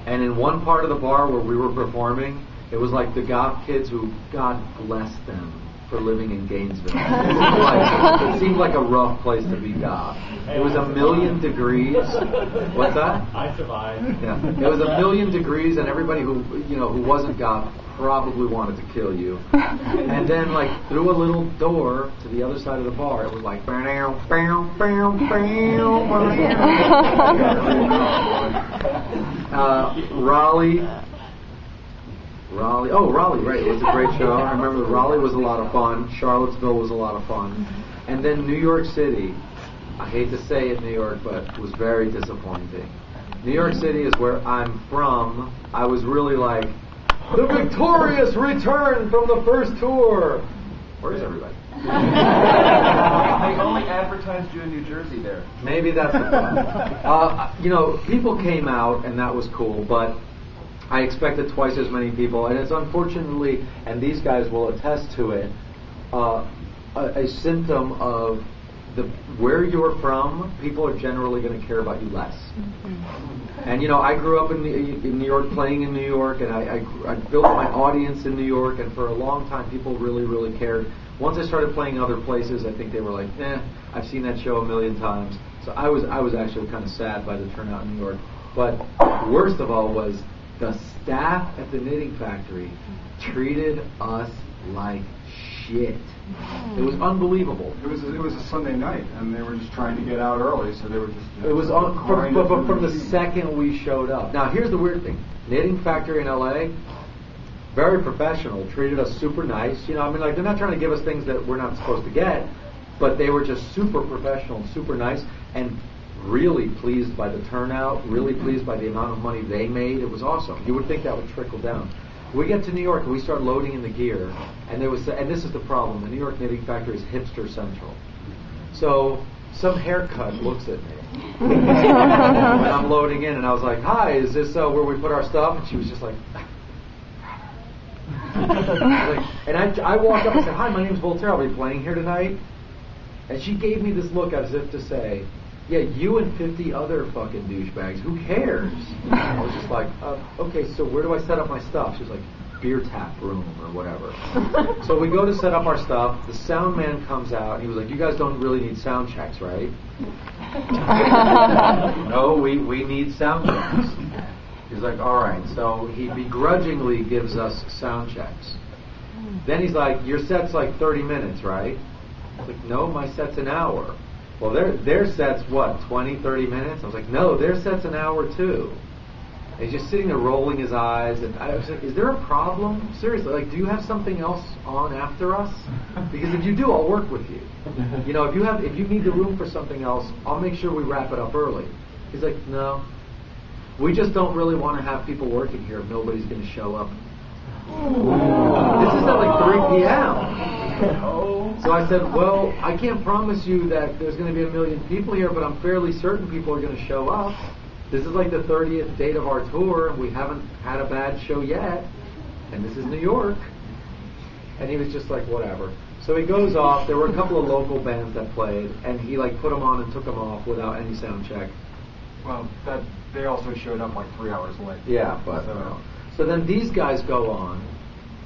And in one part of the bar where we were performing, it was like the goth kids who, God bless them for living in Gainesville. It seemed like a rough place to be goth. It was 1,000,000 degrees. What's that? I survived. Yeah, it was 1,000,000 degrees, and everybody who wasn't goth probably wanted to kill you. And then, like, through a little door to the other side of the bar, it was like, Raleigh, right, it was a great show. I remember Raleigh was a lot of fun. Charlottesville was a lot of fun. And then New York City, I hate to say it, New York, but it was very disappointing. New York City is where I'm from. I was really like, the victorious return from the first tour. Where is everybody? They only advertised you in New Jersey there. Maybe that's the problem. People came out, and that was cool, but I expected twice as many people, and it's unfortunately, and these guys will attest to it, a symptom of where you're from. People are generally going to care about you less. And I grew up in New York, playing in New York, and I built my audience in New York, and for a long time people really, really cared. Once I started playing other places, I think they were like, I've seen that show 1,000,000 times. So I was actually kind of sad by the turnout in New York. But worst of all was the staff at the Knitting Factory treated us like shit. It was unbelievable. It was a Sunday night, and they were just trying to get out early, so they were just. It was from the second we showed up. Now here's the weird thing: Knitting Factory in LA, very professional, treated us super nice. They're not trying to give us things that we're not supposed to get, but they were just super professional and super nice, and really pleased by the turnout, really pleased by the amount of money they made. It was awesome. You would think that would trickle down. We get to New York and we start loading in the gear, and this is the problem. The New York Knitting Factory is hipster central. So some haircut looks at me when I'm loading in, and I was like, "Hi, is this where we put our stuff?" And she was just like, and I walked up and said, "Hi, my name's Voltaire. I'll be playing here tonight." And she gave me this look as if to say, "Yeah, you and 50 other fucking douchebags. Who cares?" I was just like, "Okay, so where do I set up my stuff?" She was like, "Beer tap room or whatever." So we go to set up our stuff. The sound man comes out. And he was like, "You guys don't really need sound checks, right?" "No, we need sound checks." He's like, "All right." So he begrudgingly gives us sound checks. Then he's like, "Your set's like 30 minutes, right?" I was like, "No, my set's an hour." "Well, their set's what, 20, 30 minutes? I was like, "No, their set's an hour too." And he's just sitting there rolling his eyes, and I was like, "Is there a problem? Seriously, do you have something else on after us? Because if you do, I'll work with you. If you need the room for something else, I'll make sure we wrap it up early." He's like, "No, we just don't really want to have people working here if nobody's going to show up." This is at like 3 p.m. So I said, "Well, I can't promise you that there's going to be 1,000,000 people here, but I'm fairly certain people are going to show up. This is like the 30th date of our tour, and we haven't had a bad show yet, and this is New York." And he was just like, "Whatever." So he goes off. There were a couple of local bands that played, and he put them on and took them off without any sound check. Well, they also showed up like 3 hours late. Yeah, but so then these guys go on,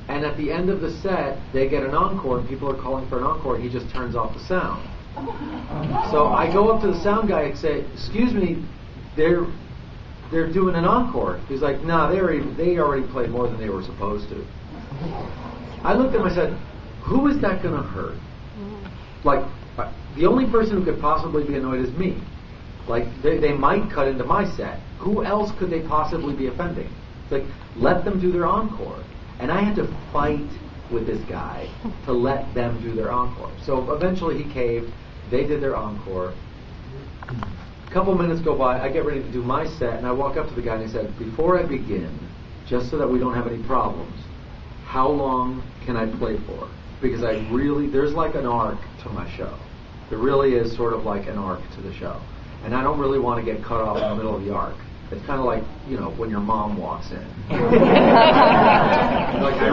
and at the end of the set, they get an encore, and people are calling for an encore, and he just turns off the sound. So I go up to the sound guy and say, "Excuse me, they're doing an encore." He's like, "No, they already played more than they were supposed to." I looked at him and I said, "Who is that going to hurt? The only person who could possibly be annoyed is me. They might cut into my set. Who else could they possibly be offending? It's let them do their encore." And I had to fight with this guy to let them do their encore. So eventually he caved. They did their encore. A couple minutes go by. I get ready to do my set, and I walk up to the guy and I said, "Before I begin, just so that we don't have any problems, how long can I play for? Because there's like an arc to my show. There really is sort of like an arc to the show. And I don't really want to get cut off in the middle of the arc. It's kind of like, when your mom walks in." I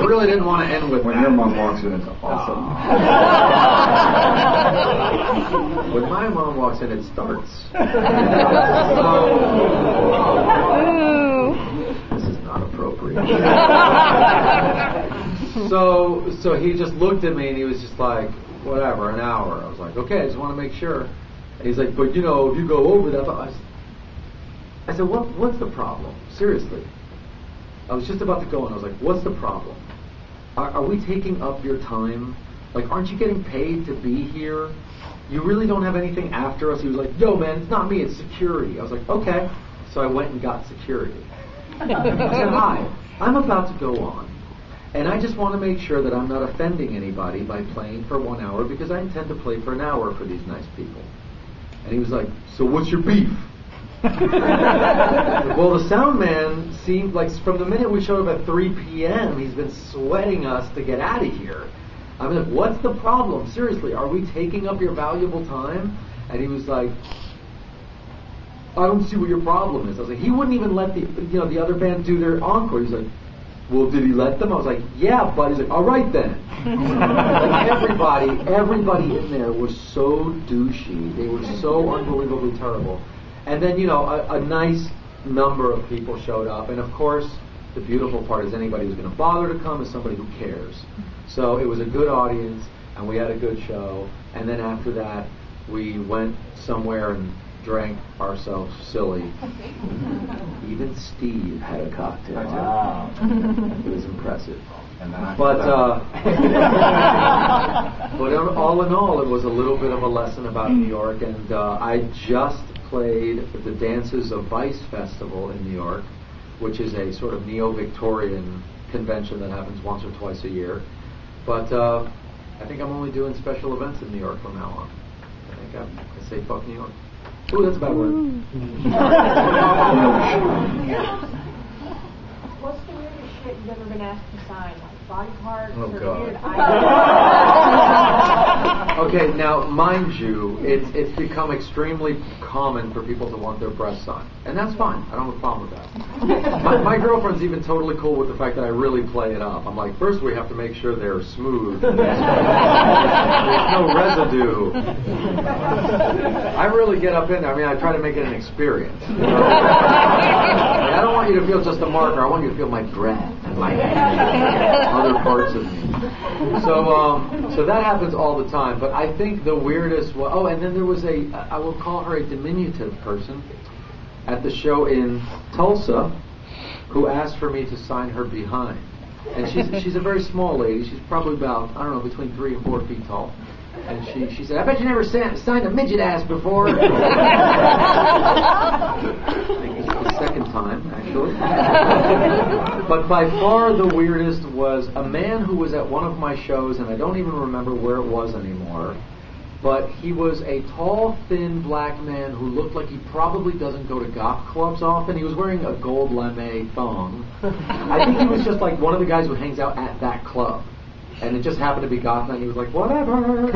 really didn't want to end with When that. your mom walks in, it's awesome. When my mom walks in, it starts. security. So he just looked at me and he was just like, whatever, an hour. I was like, okay, I just want to make sure. And he's like, but if you go over that, I said, what's the problem? Seriously. I was just about to go and I was like, what's the problem? Are we taking up your time? Like, aren't you getting paid to be here? You really don't have anything after us? He was like, yo, man, it's not me, it's security. I was like, okay. So I went and got security. I said, hi, I'm about to go on. And I just want to make sure that I'm not offending anybody by playing for 1 hour because I intend to play for an hour for these nice people. And he was like, so what's your beef? Well, the sound man seemed like from the minute we showed up at 3 p.m., he's been sweating us to get out of here. I mean, like, what's the problem? Seriously, are we taking up your valuable time? And he was like, I don't see what your problem is. I was like, he wouldn't even let the other band do their encore. He's like, well, did he let them? I was like, yeah, but he's like, all right then. Like everybody in there was so douchey. They were so unbelievably terrible. And then, a nice number of people showed up. And of course, the beautiful part is anybody who's going to bother to come is somebody who cares. So it was a good audience, and we had a good show. And then after that, we went somewhere and drank ourselves silly. Even Steve had a cocktail. Wow. It was impressive. But all in all, it was a little bit of a lesson about New York. And I just played the Dances of Vice Festival in New York, which is a sort of neo-Victorian convention that happens once or twice a year. But I think I'm only doing special events in New York from now on. I think I say fuck New York. Ooh, that's a bad word. What's the weirdest shit you've ever been asked to sign? Like body parts Oh, or God. weird items? Okay, now, mind you, it's become extremely common for people to want their breasts signed. And that's fine. I don't have a problem with that. My girlfriend's even totally cool with the fact that I really play it up. I'm like, first we have to make sure they're smooth. There's no residue. I really get up in there. I mean, I try to make it an experience. I don't want you to feel just a marker. I want you to feel my breath and my other parts of me. So that happens all the time. But I think the weirdest was, and then there was I will call her a diminutive person at the show in Tulsa who asked for me to sign her behind. And she's a very small lady. She's probably about, I don't know, between 3 and 4 feet tall. And she said, I bet you never signed a midget ass before. I think it's the second time, actually. But by far the weirdest was a man who was at one of my shows, and I don't even remember where it was anymore, but he was a tall, thin black man who looked like he probably doesn't go to goth clubs often. He was wearing a gold lame thong. I think he was just like one of the guys who hangs out at that club. And it just happened to be goth, and he was like, whatever. He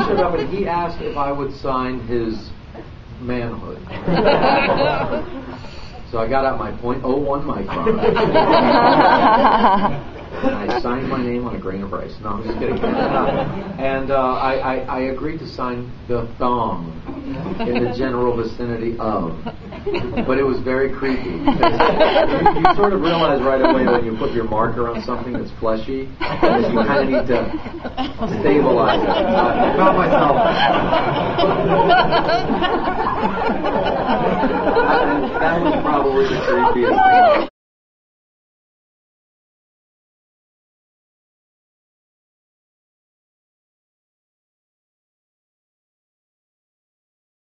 showed up, and he asked if I would sign his manhood. So I got out my .01 micron. And I signed my name on a grain of rice. No, I'm just kidding. And I agreed to sign the thong in the general vicinity of. But it was very creepy. You sort of realize right away when you put your marker on something that's fleshy that you kind of need to stabilize it. I found myself. That was probably the creepiest thing.